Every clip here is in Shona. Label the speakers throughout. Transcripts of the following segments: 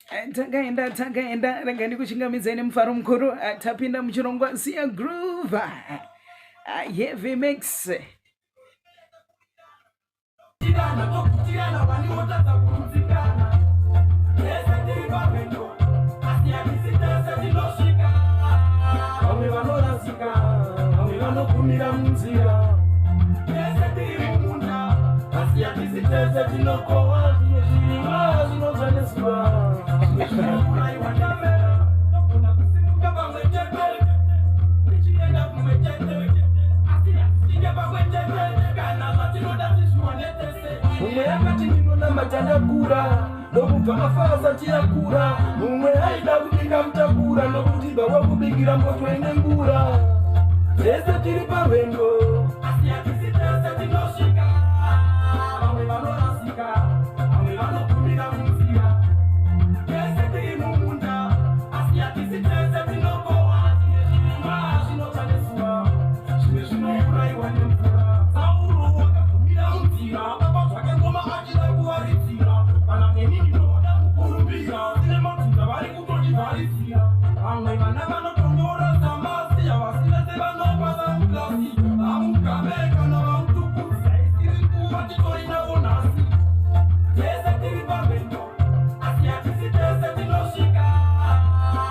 Speaker 1: Takaenda rangani kuchingamizeni mufaro mukuru tapinda muchirongwa siya groove heavy mix
Speaker 2: Kura nokubva mafasa tiyakura mumwe aida kubika mutakura nokutiba wakubigira mboto ine ngura tese tiri parwendo asi hatisi tese tinosvika vamwe vanorasika vamwe vanokumira munzira tese tiri mumunda asi hatisi tese tinokohwa zvimwe zvirimwa zvinotanesuwa zvimwe zvinourayiwa nemvura sauro wakagumira munzira apa zvake ngoma achida kuwaridzira kana neni ndinoda kukurumbira tine madhudha vari kutotivharisira vamwe vana vanotongora samasi havasivese vanopasa muklasi vamugabe kana vamutukudza isiri kuva titori navo nhasi tese tiri parwendo asi hatisi tese tinosvika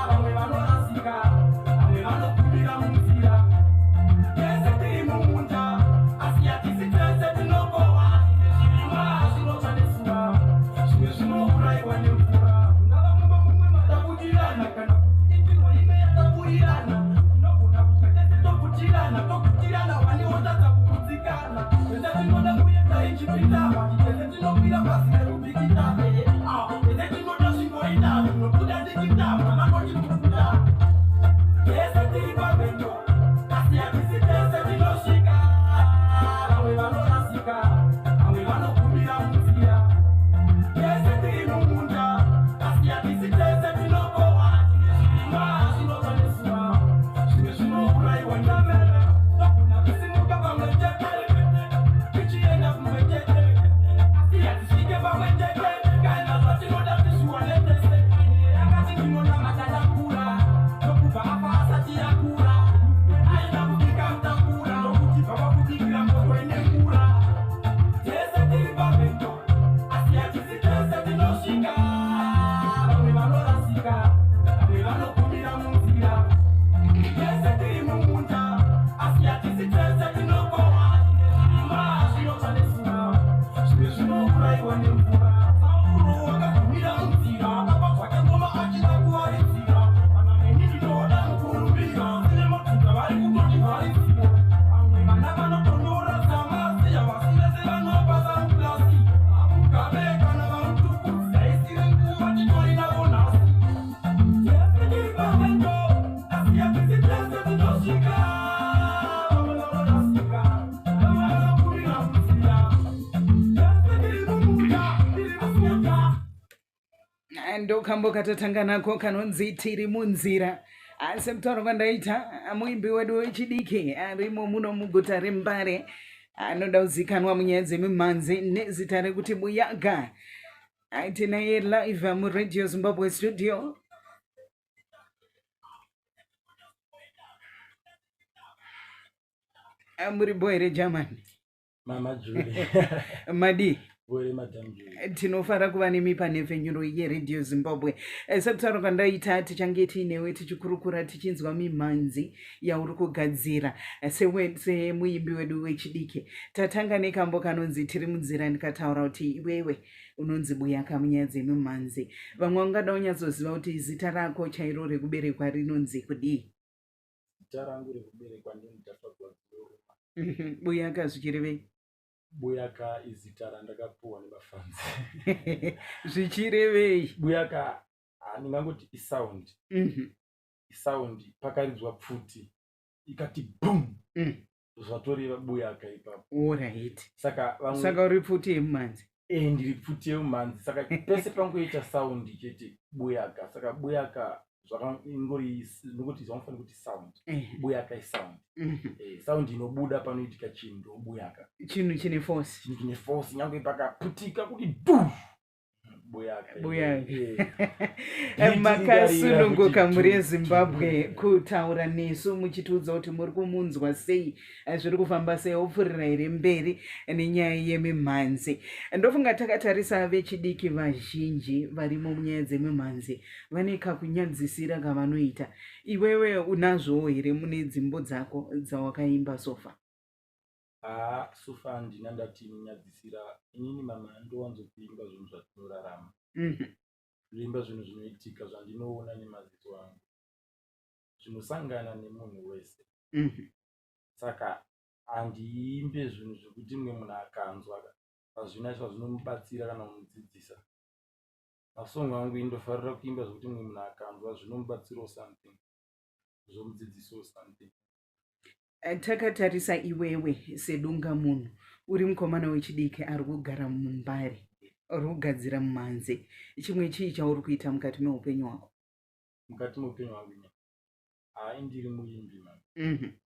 Speaker 2: vamwe vanorasika vamwe vanokumira munzira tese tiri mumunda asi hatisi tese tinokohwa zvimwe zvirimwa zvinotanesuwa zvimwe zvinourayiwa nemvura ungava mumwe madabudirana kana kuti itirwa ime yadaburirana inogona kutwetese tokutirana vaneotadza kukudzikana tese tinoda kuenda ichipindava tese tinokwira pasi nekubikitana tese tinoda zvingoita zvinobuda tikitava vanoti kukuda tese tiri parwendo asi hatisi tese tinosvika vamwe vanorasika vamwe vanokumira munzira tese tiri mumunda asi hatisi tese tinokohwa zvimwe zvirimwa zvinotanesuwa zvimwe zvinourayiwa nemvura togona kusimuka pamwe chete tichienda kumwe chete asi hatisvike pamwe chete kana zvatinoda tizvione tese yakati ndinonamata takura nokubva apa asati yakura aida kubika mutakura nokuti bva vakubikira mboto ine ngura tese tiri parwendo asi hatisi tese tinosvika vamwe vanorasika vamwe vanokumira munzira tese tiri mumunda asi hatisi tese tinokohwa zvimwe zvirimwa zvinotanesuwa zvimwe zvinourayiwa nemvura sauro wakagumira munzira apa zvake ngoma achida kuwaridzira kana neni ndinoda kukurumbira tine madhudha vari kutotivharisira vamwe vana vanotongora samasi havasivese vanopasa muklasi vamugabe kana vamutukudza isiri nguva titori navo nhasi tese tiri parwendo asi hatisi tese tinosvika vamwe vanorasika vamwe vanokumira munzira tese tiri mumunda tiri mumunda
Speaker 1: ndokambo katatanga nako kanonzi tiri munzira asi mutauro kwandaita muimbi wedu wechidiki arimo muno muguta reMbare anoda kuzikanwa munyaya dzemimhanzi nezita rekuti Buyaka tinaye live muradio Zimbabwe studio muribo here Germany
Speaker 2: mama Julie
Speaker 1: madi
Speaker 2: were madam Julie
Speaker 1: tinofara kuva nemipanhepfenyuro yeredio Zimbabwe sekutaura kwandaita tichange tiinewe tichikurukura tichinzwa mimhanzi yauri kugadzira semuimbi wedu wechidiki tatanga nekambo kanonzi tiri munzira ndikataura kuti iwewe unonzi Buyaka munyaya dzemimhanzi vamwe vangada unyatsoziva kuti zita rako chairo rekuberekwa rinonzi kudii
Speaker 2: zita rangu rekuberekwa ndinodhasvagwa
Speaker 1: Buyaka zvichirevei
Speaker 2: Buyaka izita randakapuwa nevafanzi
Speaker 1: zvichirevei
Speaker 2: Buyaka ndingangoti isaundi pakaridzwa pfuti ikati boom zvatoreva Buyaka ipapo
Speaker 1: alright
Speaker 2: saka
Speaker 1: uri pfuti yemimhanzi
Speaker 2: ndiri pfuti yemimhanzi saka pese pangoita saundi chete Buyaka saka Buyaka nokuti zvamufanira kuti sound Buyaka isound sound inobuda panoitika chinhu ndo Buyaka
Speaker 1: chinhu chine force
Speaker 2: nyangwe pakaputika kuti du
Speaker 1: Buyaka. Makasununguka muri Zimbabwe kutaura nesu muchitiudza kuti muri kumunzwa sei, zviri kufamba sei, opfuurira here mberi nenyaya yemimhanzi. Ndofunga takatarisa vechidiki vazhinji varimo munyaya dzemimhanzi vane kakunyadzisira kavanoita. Iwewe unazvowo here mune dzimbo dzako dzawakaimba sofa?
Speaker 2: Sofa handina ndati nyadzisira. Inini mama ndowanzo kuimba zvinhu zvatinorarama. Kuimba zvinhu zvinoitika zvandinoona nemaziso angu, zvinosangana nemunhu wese. Saka handiimbe zvinhu zvokuti mumwe munhu akanzwa pazvina zvazvinomubatsira kana kumudzidzisa. Masongo angu indofarira kuimba zvokuti mumwe munhu akanzwa zvinomubatsirawo something, zvomudzidzisawo something.
Speaker 1: Takatarisa iwewe sedunga munhu, uri mukomana wechidiki ari kugara mumbari, uri kugadzira mimhanzi. Chimwe chii chauri kuita mukati meupenyu hwako?
Speaker 2: Mukati meupenyu hwangu ndiri muimbi mama.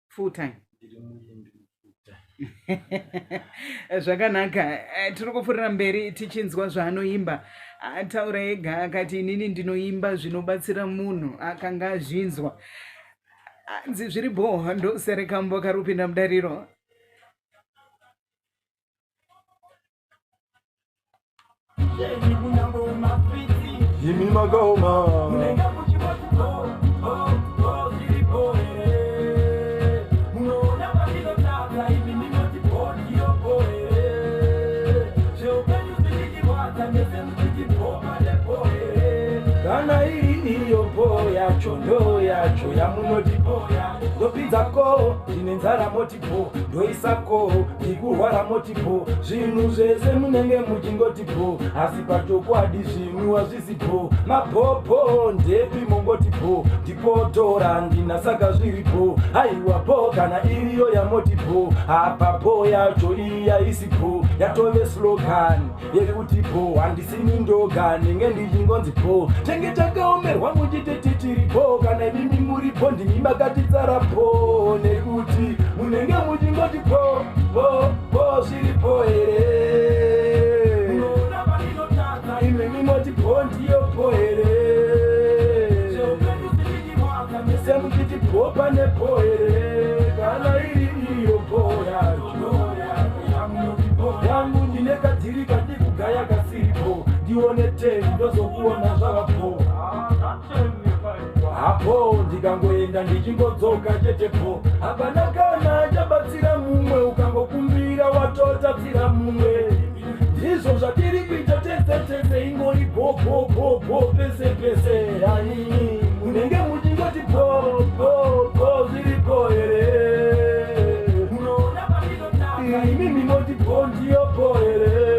Speaker 1: Full time?
Speaker 2: Ndiri muimbi full time.
Speaker 1: Zvakanaka. Tiri kupfuurira mberi tichinzwa zvaanoimba. Ataura ega akati inini ndinoimba zvinobatsira munhu, akanga azvinzwa. Zviri boha ndoserekambo karupinda mudariro.
Speaker 2: Yimi magoma kana iyo boya chondo yacho yamunotipoya ndopidzako ndine nzara motipo ndoisako ndikurwara motipo zvinhu zvese munenge muchingotipo asi patokwadi zvinwiwa zvisipo mabhobho ndepi mongotipo ndipotora ndinasaka zviripo aiwapo kana iriyo yamotipo apapo yacho iya isipo yatove slogan yerikutipo handisini ndoga ndenge ndichingonzipo tenge takaomerwa muchititiripo kana imimi muripo ndimi makatitsarapo nekuti munenge muchingotipo po zviripo here imimi motipo ndiyopo here semuchitipo panepo here kana iri iyopo yacho yangu ndine kadziri kadikugaya kasiripo ndione teni ndozokuona zvavapo hapo ndikangoenda ndichingodzoka chetepo hapana kana chabatsira mumwe ukangokumbira watotatsira mumwe ndizvo zvatiri kuita tese ingori bobobobo pese pese ani munenge muchingoti po zviripo here imimi motipo ndiyopo here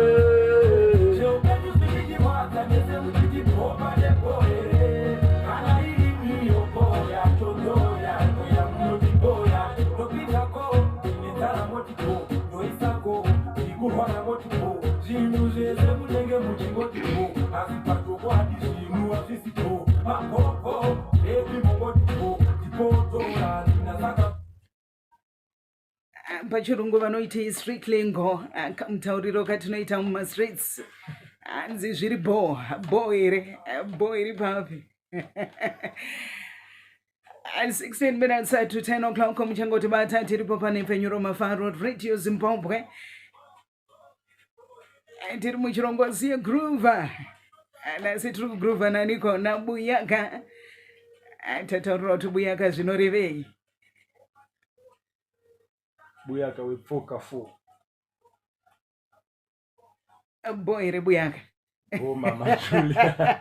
Speaker 1: pachirungu vanoiti streetlingo, mutauriro katinoita mumastreets. Hanzi zviri bo here papi. 16 minutes to 10 o'clock muchangoti bata tiripo pane penyuro mafaro Radio Zimbabwe. Tiri muchirongozi yegroova. Nasi tiri kugroova naniko na Buyaka. Tataurira kuti Buyaka zvinorevei?
Speaker 2: Buyaka wefoka 4.
Speaker 1: Boy here Buyaka.
Speaker 2: Oh mama Julia.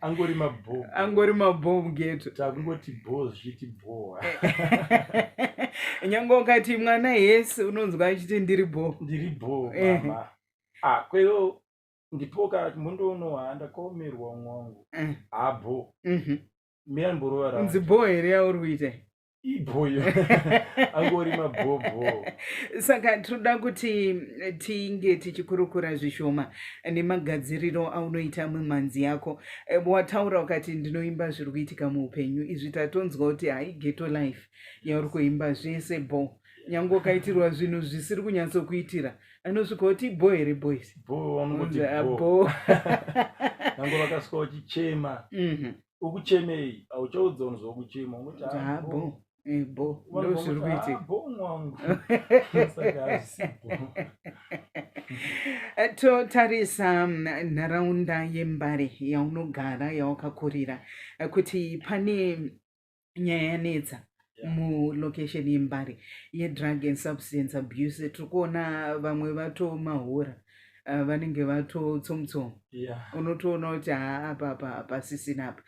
Speaker 2: Angori mabomu.
Speaker 1: Angori mabomu geto.
Speaker 2: Takungoti boss zviti bo.
Speaker 1: Nyango ukati mwana Yesu unonzwa achiti ndiri bo.
Speaker 2: Ndiri bo mama. Kwero ndipoka mundono ndakomerwa mwangu. Abo. Mira mborora.
Speaker 1: Nzi bo here yauri kuita.
Speaker 2: Iboyo. Angori mabobo.
Speaker 1: Saka toda kuti tinge tichikurukura zvishoma nemagadziriro aunoita mimhanzi yako. Wataura ukati ndinoimba zviri kuitika muupenyu. Izvi tatonzwa kuti hai ghetto life yauri kuimba zvese bo. nyango kaitirwa zvinhu zvisiri kunyatsokuitira anosvika kuti bo here boys
Speaker 2: bo vanongoti
Speaker 1: bo
Speaker 2: nango vakasvika vachichema ukuchemei auchaudza unozwa kuchema unoti
Speaker 1: bo bo ndo zviri kuitika
Speaker 2: bo mwangu
Speaker 1: totarisa nharaunda yembare yaunogara yawakakurira kuti pane nyaya yanetsa mulocation yembare yedrug and substance abuse tiri kuona vamwe vatomahura vanenge vatotsomutsoma unotoona kuti apa pasisina apa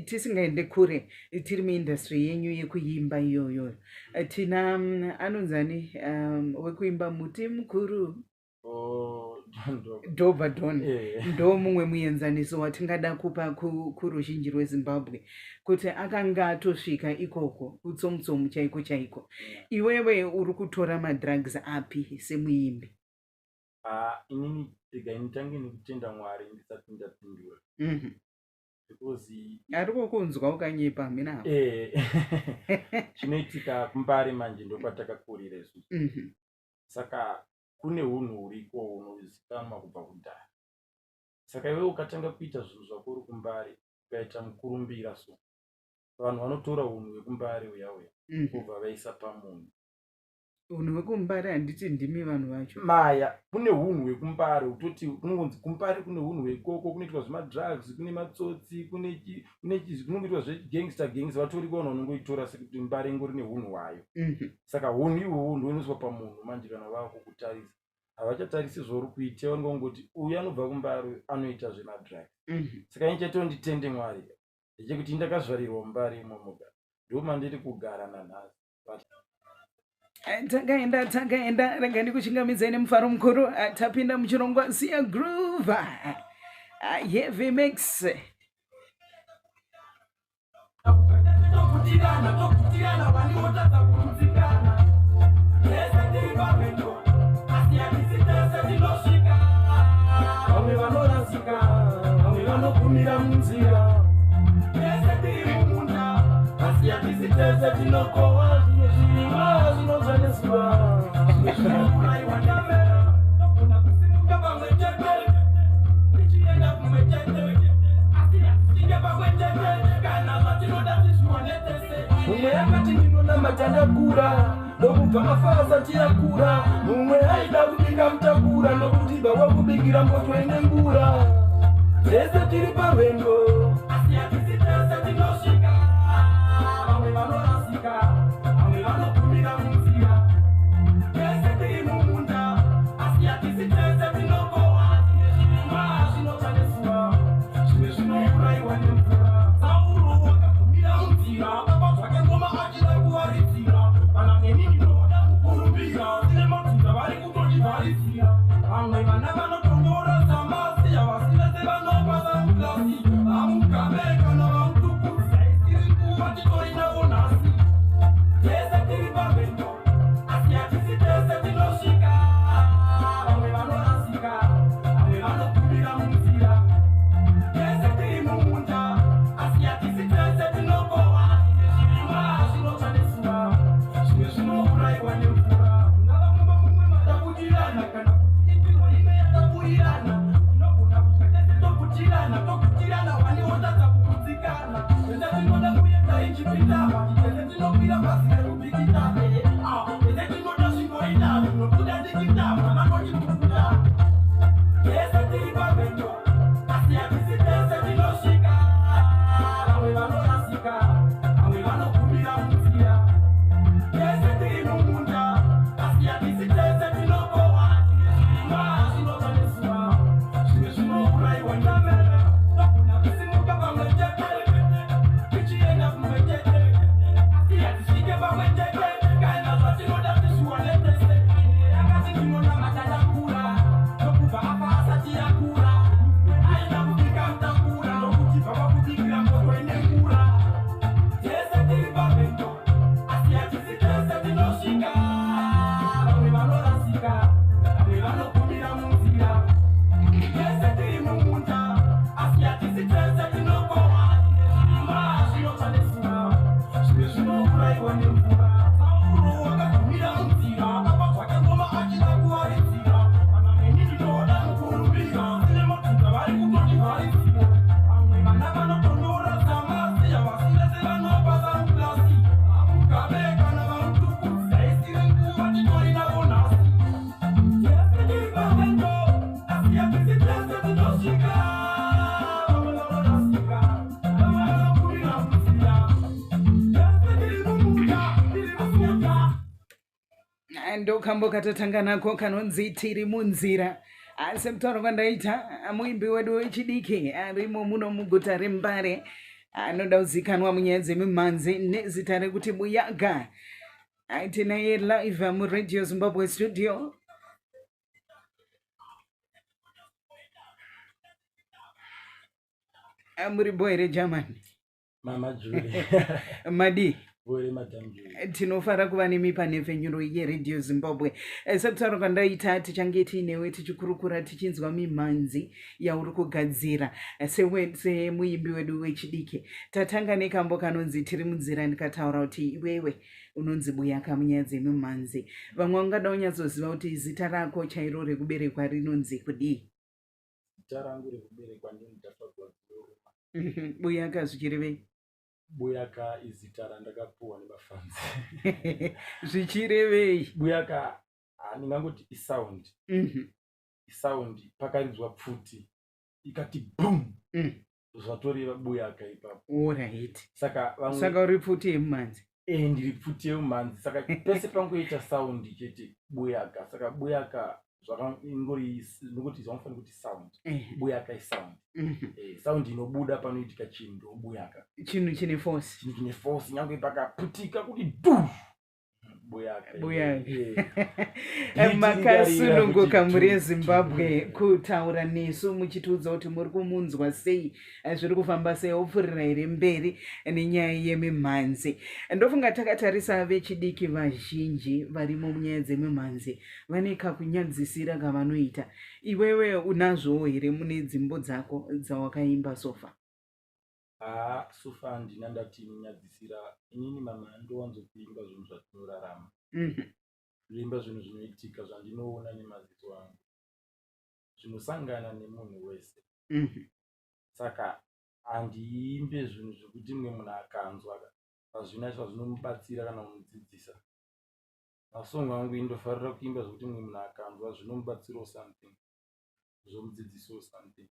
Speaker 1: tisingaende kure tiri muindustry yenyu yekuimba iyoyo tina anonzani wekuimba muti mukuru Dobadon ndo mumwe muenzaniso watingada kupa kuruzhinji rweZimbabwe kuti akanga atosvika ikoko kutsomutsomu chaiko chaiko iwewe uri kutora madrugs api semuimbi
Speaker 2: inini tega initange nekutenda Mwari ndisati ndapindura because
Speaker 1: ari kukunzwa ukanyepa mina
Speaker 2: chinoitika kumbare manje ndopatakakurira isusu saka kune unhu huriko hunozikanwa kubva kudhaya saka iwe ukatanga kuita zvinhu zvako uri kumbare ukaita mukurumbira so vanhu vanotora unhu hwekumbare uya kubva vaisa pamunhu
Speaker 1: unhu hwekumbare handiti ndimi vanhu vacho
Speaker 2: maya kune unhu hwekumbare utoti kunonzi kumbare kune unhu hwekoko kunoitwa zvemadrugs kune matsotsi kunongoitwa zvegangster vatoriko vanhu vanongoitora sekuti mbare ingori neunhu hwayo saka unhu ihwohwo ndoinoiswa pamunhu manje kana vakukutarisa havachatarisi zvauri kuita vanongoti uyu anobva kumbare anoita zvemadrugs saka inchaito nditende Mwari ndechekuti ndakazvarirwa mumbare imomoga ndomandiri kugara nanhasi
Speaker 1: takaenda rega ndikuchingamidzai nemufaro mukuru tapinda muchirongwa ziya groove heavy mix
Speaker 2: vamwe vanorasika vamwe vanokumira munzira asi hatisi tese tinokohwa zvimwe zvirimwa zvinozvaneswa zvimwe zvinokuraiwa ndamera togona kusimuka pamwe chete tichienda kumwe chete asi hatisvike pamwe chete kana matinoda tizvionetese mumwe akati ndinonamata ndakura ndokubva mafasa tiyakura mumwe aida kubika mutakura nokuti bawakubikira mboto ine ngura tese tiri parwendo asi hatisi tese tinosvika vamwe vanorasika vamwe vanokumira munzira tese tiri mumunda asi hatisi tese tinokohwa zvimwe zvirimwa zvinochaneswa zvimwe zvinouraiwa nemvura Sauro wakagumira munzira baba zvake ngoma achida kuwaridzira kana nenini ndoda kukurumbira tine madhudha vari kutondivarisira vamwe vana vanotongora zamasi havasivese vanopasa mukasi
Speaker 1: ndo kambo katatanga nako kanonzi tiri munzira. Asi mtauro kwandaita muimbi wedu wechidiki arimo muno muguta reMbare anoda uzikanwa munyadzi mimanzi nezita kuti Buyaka. Tinaye live mu Radio Zimbabwe studio. Muri boyre German.
Speaker 2: Mama Julie.
Speaker 1: Madi.
Speaker 2: Boyre Madam Julie.
Speaker 1: Tinofara kuva nemipa nevenyuro yeRadio Zimbabwe. Sabutaro kandaita tichange tinewe tichikurukura tichinzwa mimanzi yauri kugadzira. Se muimbi wedu wechidiki. Tatanga nekambo kanonzi tiri munzira ndikataura kuti iwewe unonzi Buyaka munyadzi mimanzi. Vamwe vangada unyazoziva kuti zita rako chairo rekuberekwa rinonzi kudii?
Speaker 2: Zita rangu rekuberekwa ndinodhafagwa.
Speaker 1: Buyaka zvichirevei?
Speaker 2: Buyaka izita randakapuwa nevafanzi.
Speaker 1: Zvichirevei?
Speaker 2: Buyaka ndingangoti isound. Isound pakaridzwa pfuti ikati boom. Zvatoreva Buyaka ipapo.
Speaker 1: Alright.
Speaker 2: Saka
Speaker 1: uri pfuti yemumanzi.
Speaker 2: Ndiri pfuti yemumanzi. Saka pese pangoita sound chete Buyaka. Saka Buyaka zvakangori nokuti zvanofanira kuti sound. Buyaka isound. Sound inobuda panoitika chinhu ndo Buyaka.
Speaker 1: Chinhu chine force.
Speaker 2: Chinhu chine force nyangwe pakaputika kuti du. Buyaka.
Speaker 1: Makasununguka muri Zimbabwe kutaura nesu muchitiudza kuti muri kumunzwa sei, zviri kufamba sei, opfurira here mberi nenyaya yemimhanzi. Ndofunga takatarisa vechidiki vazhinji varimo munyaya dzemimhanzi vane kakunyadzisira kavanoita. Iwewe unazvowo here mune dzimbo dzako dzawakaimba sofa?
Speaker 2: Sofa handina ndati nyadzisira. Inini mama ndowanzokuimba zvinhu zvatinorarama. Kuimba zvinhu zvinoitika zvandinoona nemaziso angu. Zvinosangana nemunhu wese. Saka handiimbe zvinhu zvokuti mumwe munhu akanzwa pazvina zvazvinomubatsira kana kumudzidzisa. Masongo angu indofarira kuimba zvokuti mumwe munhu akanzwa zvinomubatsirawo something, zvomudzidzisawo something.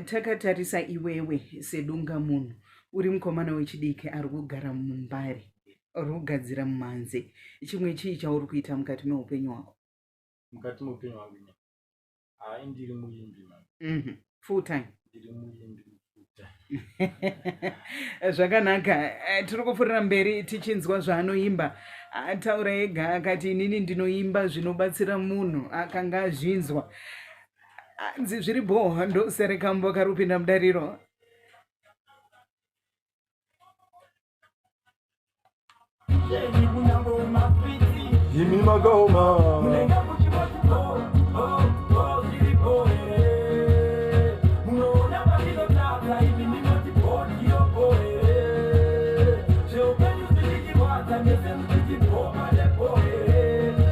Speaker 1: Takatarisa iwewe sedunga munhu uri mukomana wechidiki ari kugara muMbare, uri kugadzira mimhanzi. Chimwe chii chauri kuita mukati meupenyu hwako?
Speaker 2: Mukati meupenyu hwangu ndiri muimbi mama.
Speaker 1: Full time?
Speaker 2: Ndiri muimbi full time.
Speaker 1: Zvakanaka. Tiri kupfuurira mberi tichinzwa zvaanoimba. Ataura ega akati inini ndinoimba zvinobatsira munhu, akanga azvinzwa. Zviripo ndoserekambo karupinda mudariro.
Speaker 2: Yimi magoma.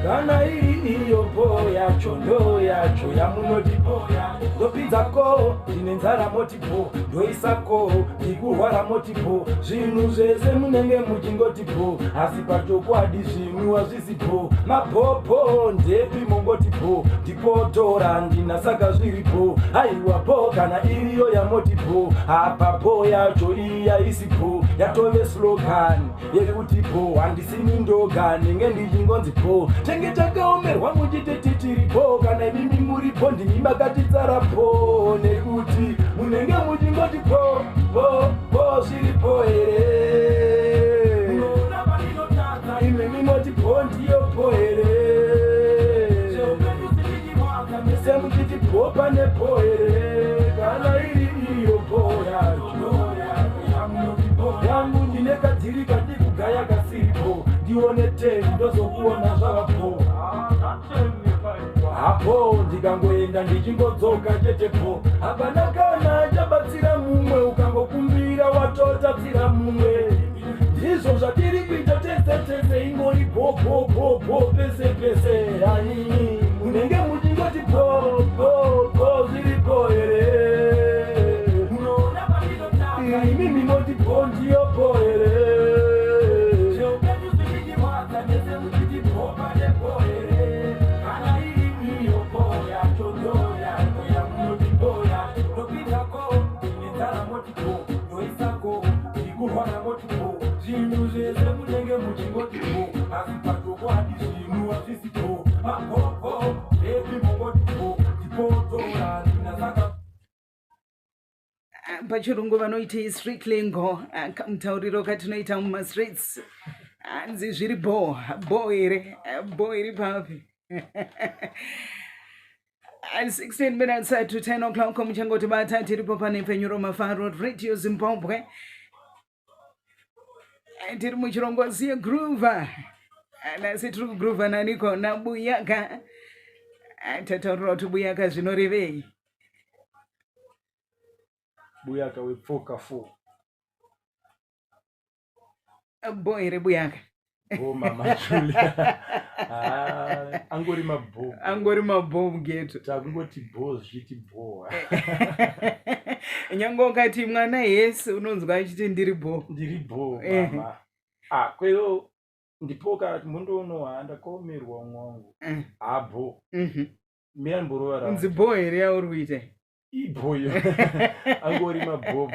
Speaker 2: Kana iyo boya chondo yacho yamunodipoya ndopidzako ndine nzara motipo ndoisako ndikurwara motipo zvinhu zvese munenge muchingotipo asi pachokwadi zvinhu hazvisipo mabhobho ndepi mongotipo ndipotora ndinasaka zviripo aiwapo kana iriyo yamotipo apapo yacho iya isipo yatove slogan yerikutipo handisini ndoga nenge ndichingonzipo tenge takaomerwa muchiteti tiripo kana imimi muripo ndimi makatitsarapo nekuti munenge muchingoti po zviripo here imimi motipo ndiyopo here semuchitipo panepo here kana iri iyo po yacho yangu ndine kadziri kadikugaya kasiripo ndione teni ndozokuona zvavapo hapo ndikangoenda ndichingodzoka chetepo hapana kana chabatsira mumwe ukangokumbira watotatsira mumwe ndizvo zvatiri kuita tese ingori po pese yani munenge muchingoti po zviripo here imimi motipo ndiyopo here zvinhu zvese munenge muchingotipo asi pachokwadi zvinhu
Speaker 1: pachirungu vanoiti street lingo, kamutauriro katinoita mumastreets hanzi zviri bo iri papi. And 16 minutes to 10 o'clock muchangoti bata tiripo pane penyuro mafaro Radio Zimbabwe. Tiri muchirongozi yegroova. Nasi tiri kugroova naniko na Buyaka. Tataurira kuti Buyaka zvinorevei.
Speaker 2: Buyaka wefoka 4.
Speaker 1: Boy Buyaka.
Speaker 2: Oh mama Julia. Angori mabho
Speaker 1: mugeto.
Speaker 2: Takungoti bo zviti bo.
Speaker 1: Nyango kati mwana Yesu unonzwa achiti ndiri bo
Speaker 2: mama. Kwero ndipoka mundono ndakomerwa mwangu. Abo. Mira mborora.
Speaker 1: Unzi bo ere yauri kuita.
Speaker 2: Iboyo. Angori mabho.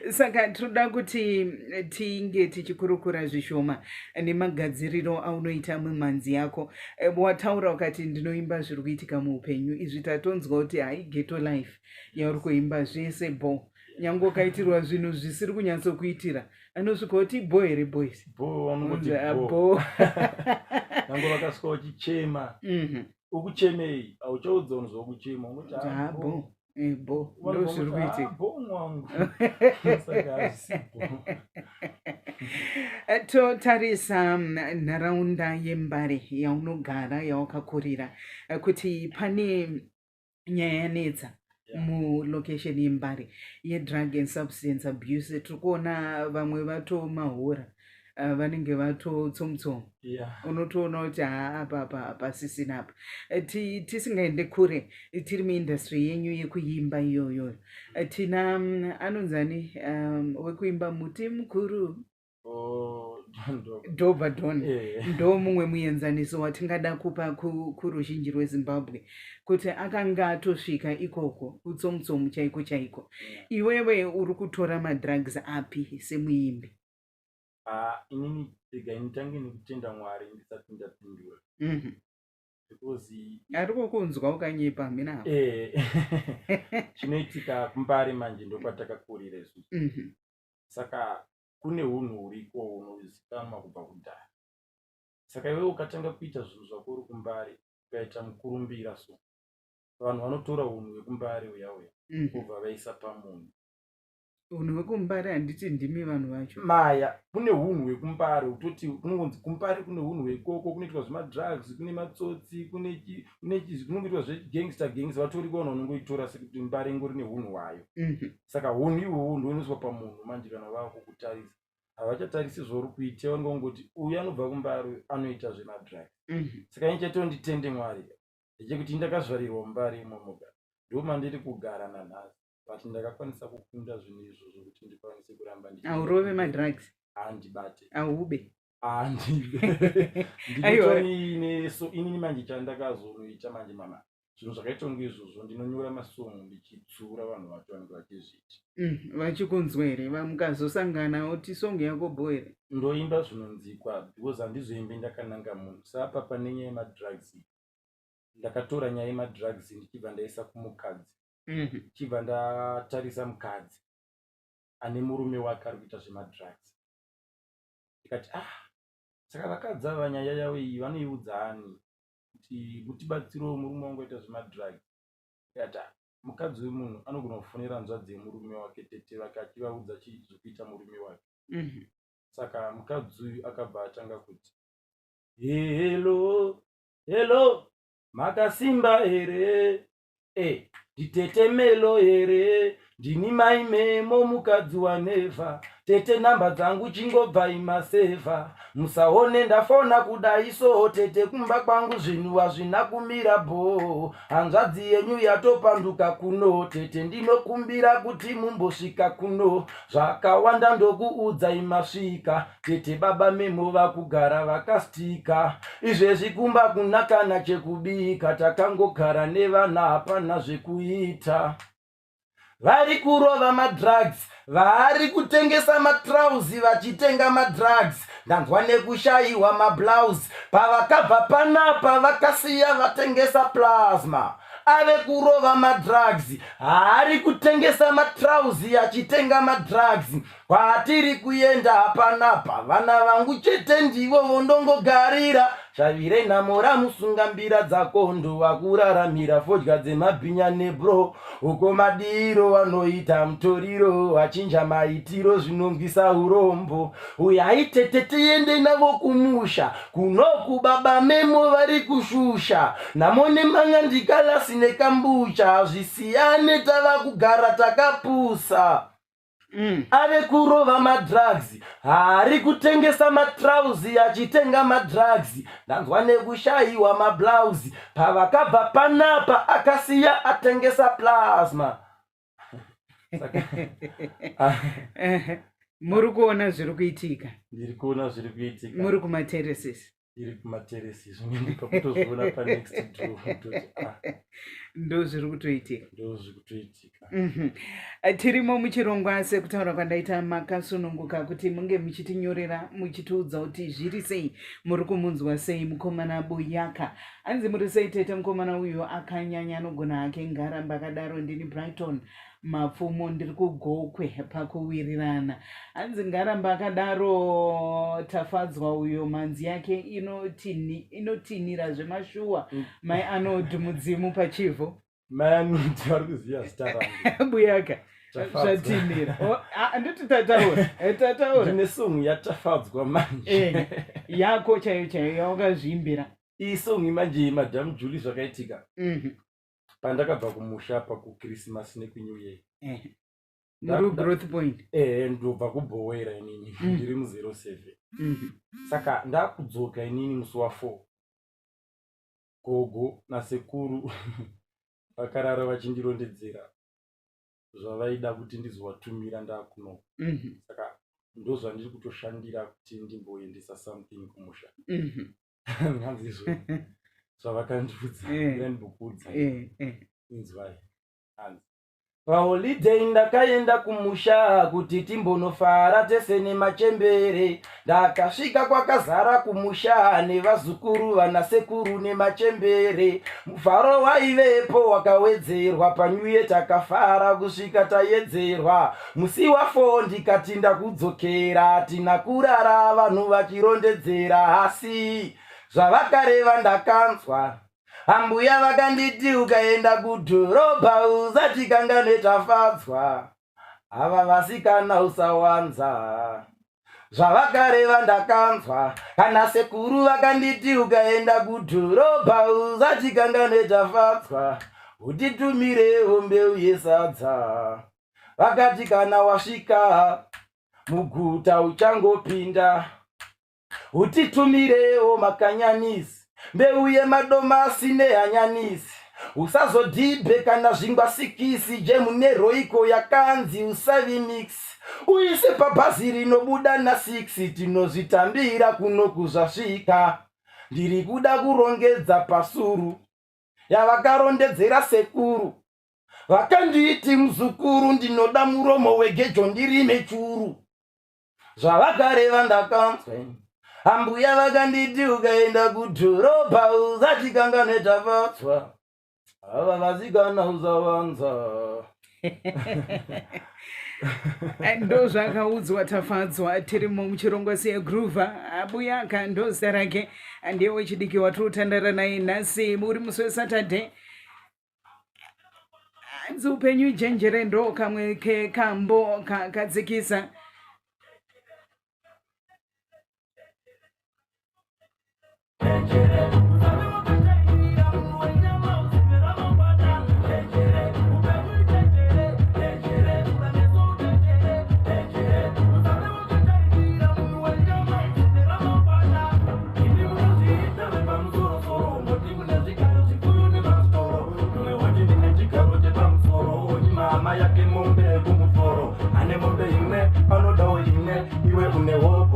Speaker 1: Saka tinoda kuti tinge tichikurukura zvishoma nemagadziriro aunoita mumanzi yako. Wataura ukati ndinoimba zviri kuitika muupenyu. Izvi tatonzwa kuti hai ghetto life yauri kuimba zvese bo. Nyango kaitirwa zvinhu zvisiri kunyatso kuitira. Anosvika kuti bo ere boys.
Speaker 2: Bo wanongoti bo. Nyango vakasvika uchichema. Ukuchemei auchaudza kuchema ngoti
Speaker 1: bo. Bo ndo zviri kuitika.
Speaker 2: Bo mwangu. Saka asipo.
Speaker 1: Totarisa nharaunda yembare yaunogara yawakakurira kuti pane nyaya yanetsa mulocation yembare yedrug and substance abuse. Tikuona vamwe vatomahura vanenge vatotsomu. Unotoona kuti apa pasisina apa. Tisingaende kure tiri muindustry yenyu yekuimba iyoyo. Tina anonzani wekuimba muti mukuru. Dobadon. Ndo mumwe muenzaniso watingada kupa kuruzhinji rweZimbabwe kuti akanga atosvika ikoko utsomutsomu chaiko. Iwewe uri kutora madrugs api semuimbi?
Speaker 2: Inini nditange nekutenda Mwari ndisati ndapindura. Because
Speaker 1: ariko kunzwa ukanyepa mina.
Speaker 2: Chinoitika kumbare manje ndopatakakurira isu. Saka kune hunhu huriko hunozikanwa kubva kudhaya. Saka iwe ukatanga kuita zvinhu zvako uri kumbare ukaita mukurumbira so vanhu vanotora hunhu hwekumbare uya kubva vaisa pamunhu.
Speaker 1: Hunhu hwekumbare handiti ndimi vanhu vacho.
Speaker 2: Maya kune hunhu hwekumbare utoti kunonzi kumbare kune hunhu hwekoko kunoitwa zvemadrugs kune matsotsi kunoitwa zvegangster vatori vanhu vanongoitora sekuti mbare ingori nehunhu hwayo. Saka hunhu ihwohwo ndoinoiswa pamunhu manje kana vako kutarisa havachatarisi zvauri kuita vangongoti uyu anobva kumbare anoita zvemadrugs. Saka ini chaito nditende Mwari ndechekuti ndakazvarirwa mumbare imomoga ndo mandiri kugara nanhasi. But ndakakwanisa kukunda zvinhu izvozvo kuti ndikwanise kuramba ndichi.
Speaker 1: Aurove madrugs.
Speaker 2: Handibate.
Speaker 1: Aube.
Speaker 2: Ndinotori so inini manje chandakazonoita manje mama. Zvinhu zvakaita kunge izvozvo ndinonyora masongo ndichitsura vanhu vacho vanenge vachizviti.
Speaker 1: Vachikunzwa here mukazosangana oti songo yako boere.
Speaker 2: Ndoimba zvinonzikwa because handizoimbi ndakananga munhu. Sapa pane nyaya yemadrugs. Ndakatora nyaya yemadrugs ndichibva ndaisa kumukadzi. Chibva ndatarisa mukadzi ane murume wake ari kuita zvemadrugs. Ndikati saka vakadzi ava nyaya yavo iyi vanoiudzani kuti mutibatsirewo murume wangu aita zvemadrugs. Ndikati mukadzi wemunhu anogona kufonera hanzvadzi yemurume wake tete vake achivaudza zvekuita murume wake. Saka mukadzi uyu akabva atanga kuti hello makasimba here nditete melo here ndini mai memo mukadzi wanevha tete namba dzangu chingobva imasevha musaone ndafona kudai so tete kumba kwangu zvinhu hazvina kumira bo hanzvadzi yenyu yatopanduka kuno tete ndinokumbira kuti mumbosvika kuno zvakawanda ndokuudza imasvika tete baba memo vakugara vakastika izvezvi kumba kuna kana chekubika takangogara nevana hapana zvekuita. Vari kurova madrugs, vari kutengesa matrauzi vachitenga madrugs, ndanzwa nekushayiwa mablouse, pavakabva panapa vakasiya vatengesa plasma. ave kurova madrugs, haari kutengesa matrauzi achitenga madrugs. Kwatiri kuenda hapanapa, vana vangu chete ndivo vondongogarira. Shavire namora musungambira dzakondo wakuraramira fodya dzemabhinya nebro. Uko madiro vanoita mutoriro, vachinja maitiro zvinongisa urombo. Uyaitete tiende navo kumusha, kunoku baba memo vari kushusha. Namone manga ndikalasi nekambucha, zvisiyane tava kugara takapusa. Ave kurova madrugs, haari kutengesa matrauzi achitenga madrugs. Ndanzwa nekushayiwa mablauzi, pavakabva panapa akasiya atengesa plasma.
Speaker 1: Muri kuona zviri kuitika?
Speaker 2: Ndiri kuona zviri kuitika.
Speaker 1: Muri kumateresis?
Speaker 2: Ndiri kumateresis, ndinga kutozviona pa next draw.
Speaker 1: Ndo zviri kutoitika.
Speaker 2: Ndo zviri kutoitika.
Speaker 1: Tirimo muchirongwa sekutaura kwandaita makasununguka kuti munge muchitinyorera muchitiudza kuti zviri sei, muri kumunzwa sei mukomana Buyaka. Anzi muri sei tete mukomana uyu akanyanya anogona hake ngaramba akadaro ndini Brighton mapfumo ndiri kugokwe pakuwirirana. Anzi ngaramba akadaro tafadzwa uyo manzi yake inotinira zvemashuwa mai anodhi mudzimu pachivo.
Speaker 2: Mai anodhi vari kuziya zita rangu.
Speaker 1: Buyaka zvatinira. Anditi tataura
Speaker 2: ndine songu yatafadzwa manje
Speaker 1: yako chaiyo chaiyo yawakazvimbira.
Speaker 2: Iyi songu manje madam Julie zvakaitika pandakabva kumusha pakukrisimasi nekunew year.
Speaker 1: Muri growth point.
Speaker 2: Ndobva kubhowera inini ndiri mu07. Saka ndakudzoka inini musi wa4. Gogo nasekuru vakarara vachindirondedzera zvavaida kuti ndizovatumira ndakuno. Saka ndozvandiri kutoshandira kuti ndimboendesa something kumusha. Nganzizvo zvavakandiudza ndikudza inzwai. Paholiday ndakaenda kumusha kuti timbonofara tese nemachembere. Ndakasvika kwakazara kumusha nevazukuru vanasekuru nemachembere. Mufaro waivepo wakawedzerwa, panyuye takafara kusvika taedzerwa. Musi wa4 ndikati ndakudzokera, tina kurara vanhu vachirondedzera. Asi zvavakareva ndakanzwa. Ambuya vakanditi ukaenda kudhorobha usati kanganwe tafadzwa. Ava vasikana usawanza. Zvavakareva ndakanzwa. Kana sekuru vakanditi ukaenda kudhorobha usati kanganwe tafadzwa. Utitumirewo mbeu yesadza. Vakati kana wasvika muguta uchangopinda, utitumirewo makanyanisi, mbeu yemadomasi nehanyanisi. Usazodhibhe kana zvingwasikisi, jemu neroiko yakanzi usavi mix. Uise pabhazi rinobuda na6, tinozvitambira kuno kuzvasvika. Ndiri kuda kurongedza pasuru yavakarondedzera sekuru. Vakanditi muzukuru, ndinoda muromo wegejo ndirime churu. Zvavakareva ndakanzwa. Ambuya vakanditi ukaenda kudhorobha usati kanganwe tafadzwa. Ava vasikana usawanza.
Speaker 1: Ndo zvakaudzwa tafadzwa. Tirimo muchirongwa segroove. Buyaka ndo zita rake. Ndiye wechidiki watirikutandara naye nhasi muri musi weSaturday. Anzi upenyu jenjere ndo kamwe kekambo kadzikisa.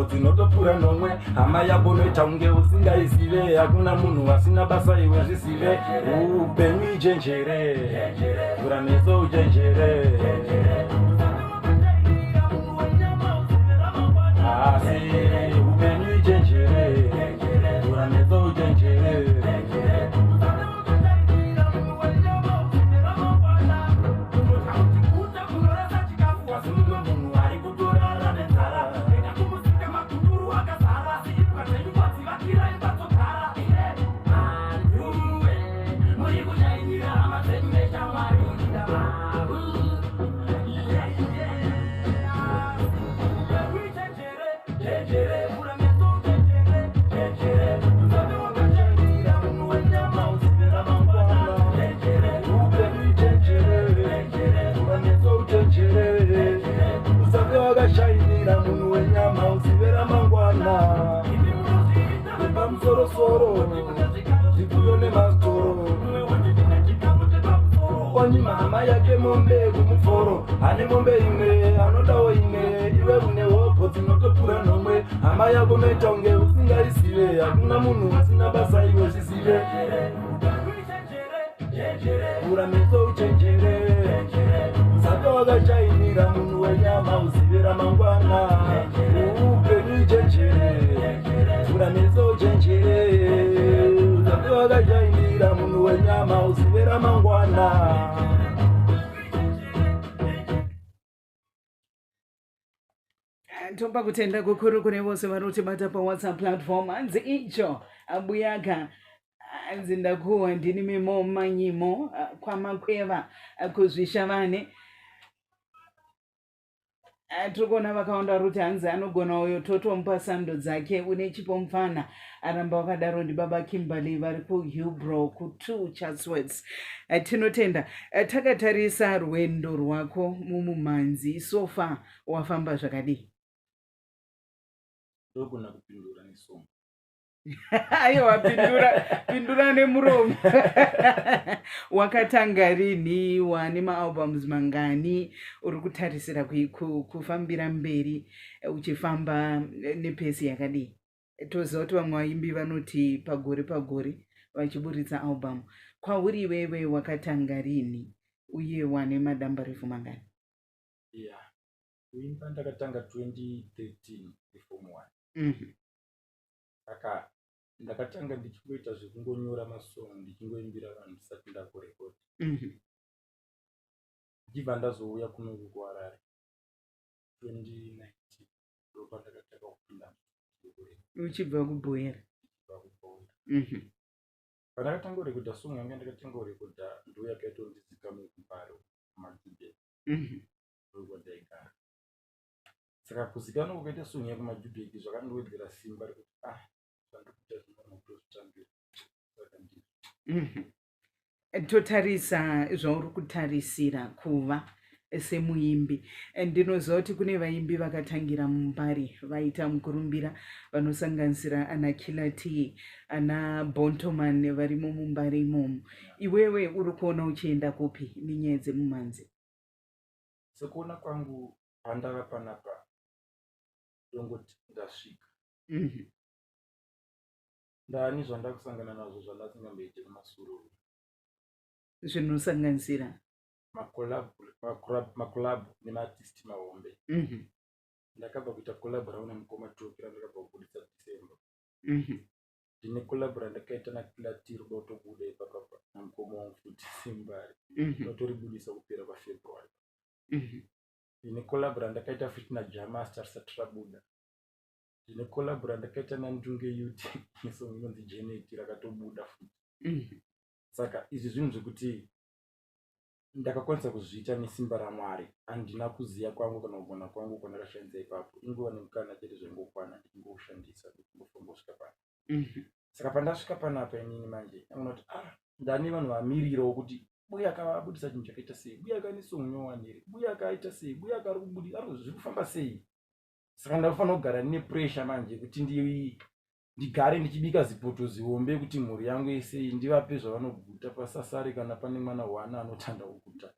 Speaker 2: Dzinotopura nomwe hama yako noita unge usingaizive. Hakuna munhu asina basa iwe zvisive. Upenyu jenjere, vhura meso ujenjere. Asi upenyu jenjere, vhura meso ujenjere. hama yake mombe kumuforo ane mombe imwe anodawo imwe iwe une hoko dzinotokura nomwe hama yako noita unge usingaisive hakuna munhu usina basa iwe zvizive vhura meso uchenjere saka wakashainira munhu wenyama uzive ramangwana upenyu chenjere vhura meso uchenjere saka wakashainira munhu wenyama uzive ramangwana.
Speaker 1: Topa kutenda kukuru kune vose vanotibata paWhatsApp platform anzi icho Buyaka anzi ndakuwa ndini mimo manyimo kwamakweva kuzvisha vane turikona vakaonda kuti hanzi anogona uyo totomupa sando dzake une chipo mfana aramba wakadaro ndibaba Kimberley vari kuHillbrow ku2 Chatsworth. Tinotenda takatarisa rwendo rwako mumumanzi sofa wafamba zvakadii?
Speaker 2: Ndogona kupindura nesomo.
Speaker 1: Aiwa pindura nemuromo. Wakatanga rini, wane maalbums mangani, uri kutarisira kufambira mberi uchifamba nepesi yakadii? Toziva kuti vamwe vaimbi vanoti pagore vachiburitsa album. Kwauri iwewe wakatanga rini uye wane madamba refu mangani?
Speaker 2: Yeah. Kuimba ndakatanga 2013 form 1. Saka ndakatanga ndichikuita zvekungonyora masong ndichingoimbira vanhu ndisati ndakurekodi. Ndibva ndazouya kuno kuHarare 2019 ndopa ndakatanga kupinda
Speaker 1: uchibva kubhoera.
Speaker 2: Pandakatanga kurekodha song yanga ndakatanga kurekodha ndo yakaitondizika mukubharo kumajubhe ndokwadaigara. Saka kuzikanwa kukaita song yakumajubhe zvakandowedzera simba rekuti zvandikuita zvinokutozvitambira. Saka ndizvo.
Speaker 1: Totarisa zvauri kutarisira kuva semuimbi. Ndinoziva kuti kune vaimbi vakatangira mumbari vaita mukurumbira vanosanganisira ana Kilati, ana Bontoman varimo mumbari imomo. Iwewe uri kuona uchienda kupi nenyaya dzemumanzi?
Speaker 2: Sekuona kwangu handava panapa ndongoti ndasvika. Ndani zvandakusangana nazvo zvandasingamboite kumasuro.
Speaker 1: Zvinosanganisira
Speaker 2: makolabhu nemaartisti mahombe. Ndakabva kuita kolabhu rauna mukoma tokira ndakabva kubudisa December. Ndine kolabhu randakaita naKilati rotobuda ipapa namukoma wangu futi Simbari rotoribudisa kupera kwaFebruary. Ndine kolabhu randakaita futi naJamaster risati rabuda. Ndine kolabhu randakaita naNdunge Youth nesong inonzi Janet rakatobuda futi. Saka izvi zvinhu zvekuti ndakakwanisa kuzviita nesimba raMwari. Handina kuziya kwangu kana kugona kwangu kwandakashandisa ipapo. Ingova nemukana chete zvangokwana ndingoushandisa ndingofambosvika pano. Saka pandasvika panapa inini manje ndinoona kuti ndane vanhu vamirirawo kuti Buyaka vabudisa chinhu chakaita sei, Buyaka nesong nyowani, Buyaka aita sei, Buyaka ari kubudisa zviri kufamba sei. Saka ndafanira kugara nine pressure manje kuti ndigare ndichibika zipoto zihombe kuti mhuri yangu yese ndivape zvavanoguta pasasare kana pane mwana wana anotanda kuguta.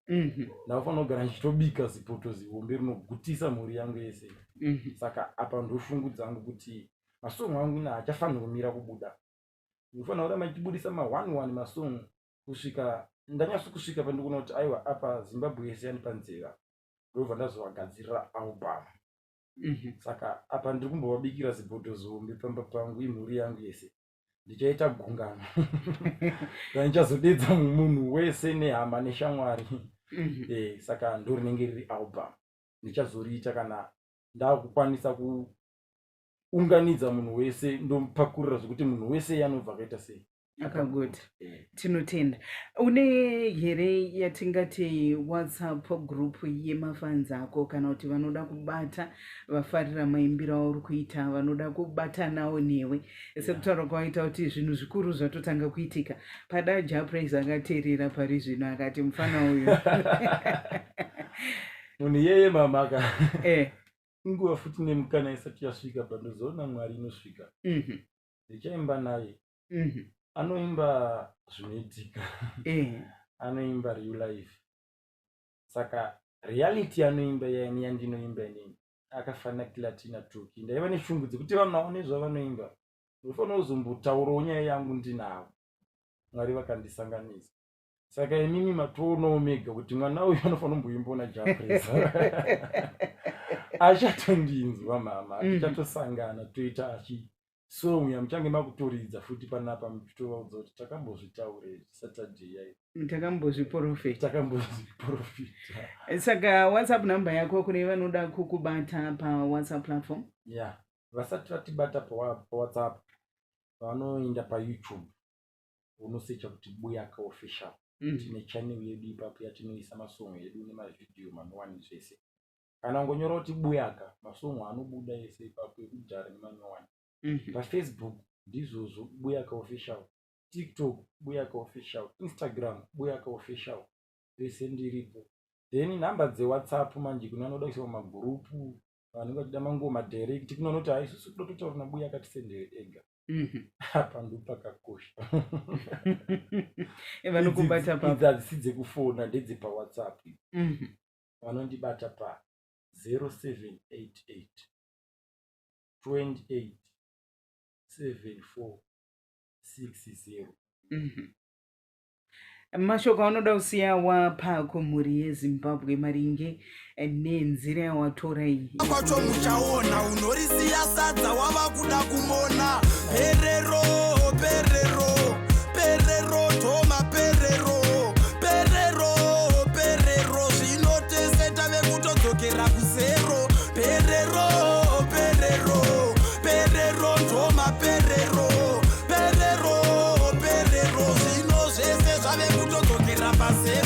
Speaker 2: Ndafanira kugara ndichitobika zipoto zihombe rinogutisa mhuri yangu yese. Saka apa ndoshungu dzangu kuti masong angu haachafanira kumira kubuda. Ndinofanira kuramba ndichibudisa ma1 masong kusvika ndanyatso kusvika pandikuona kuti aiwa apa Zimbabwe yese yanipanzira. Ndobva ndazovagadzirira album. Saka apa ndiri kumbovabikira zipoto zihombe pamba pangu imhuri yangu yese. Ndichaita gungano ndichazodedza munhu wese nehama neshamwari. Saka ndo rinenge riri album. Ndichazoriita kana ndakukwanisa kuunganidza munhu wese ndomupakurira zvekuti munhu wese yanobva akaita sei.
Speaker 1: Akagoti. Tinotenda. Une here yatingati WhatsApp group yemafans ako kana kuti vanoda kubata vafarira maimbira uri kuita vanoda kubata nawo newe. Sekutaura kwaita kuti zvinhu zvikuru zvatotanga kuitika. Pada Japraise akateerera pari zvino akati mufana uyu.
Speaker 2: Munhu yeye mamaka. Nguva futi nemukana isati yasvika pandozoona Mwari inosvika. Ndichaimba naye. Anoimba zvinoitika. Anoimba real life. Saka reality anoimba yani yandinoimba nini akafanira Latina Turkey ndaiva neshungu dzekuti vanaone zvavanoimba unofanira kuzombotaurawo nyaya yangu ndinavo Mwari vakandisanganisa. Saka imimi matoonawo mega kuti mwana uyu anofanira kumboimbona japresa achatondinzwa mama tichatosangana toita achisonga muchange makutoridza futi panapa muchitovaudza kuti takambozvitaurei Saturday yayi
Speaker 1: takambozviprofita.
Speaker 2: Saka
Speaker 1: WhatsApp number yako kune vanoda kukubata pa WhatsApp platform?
Speaker 2: Yeah, vasati vatibata pa WhatsApp vanoenda pa YouTube unosecha kuti Buyaka official. Tine channel yedu ipapo yatinoisa masongo yedu nemavidhiyo manowani zvese. Kana ngonyora kuti Buyaka masongo anobuda ese ipapo ekudhara nemanowani. Pa Facebook ndizvozvo Buyaka official, TikTok Buyaka official, Instagram Buyaka official. Vese ndiripo. Then namba dze WhatsApp manje kuna anoda kuisa magrupu vanenge vachida mangoma direct kunonoti haisusu kutotaura na Buyaka tisendere ega. Apa ndo pakakosha.
Speaker 1: Vanokubata pa
Speaker 2: idzadzisidze kufona ndedze pa WhatsApp. Vanondibata pa 0788 28 74 60.
Speaker 1: Mashoko anoda kusiyawa pakumhuri yeZimbabwe maringe nenzira yawatora iyi.
Speaker 3: Kwacho muchaona unorisiya sadza wava kuda kumona. Perero perero perero toma perero perero perero zvinotese tave kutodzokera kuzero. Perero perero perero toma perero perero perero zvino zvese zvave kutodzokera pazero.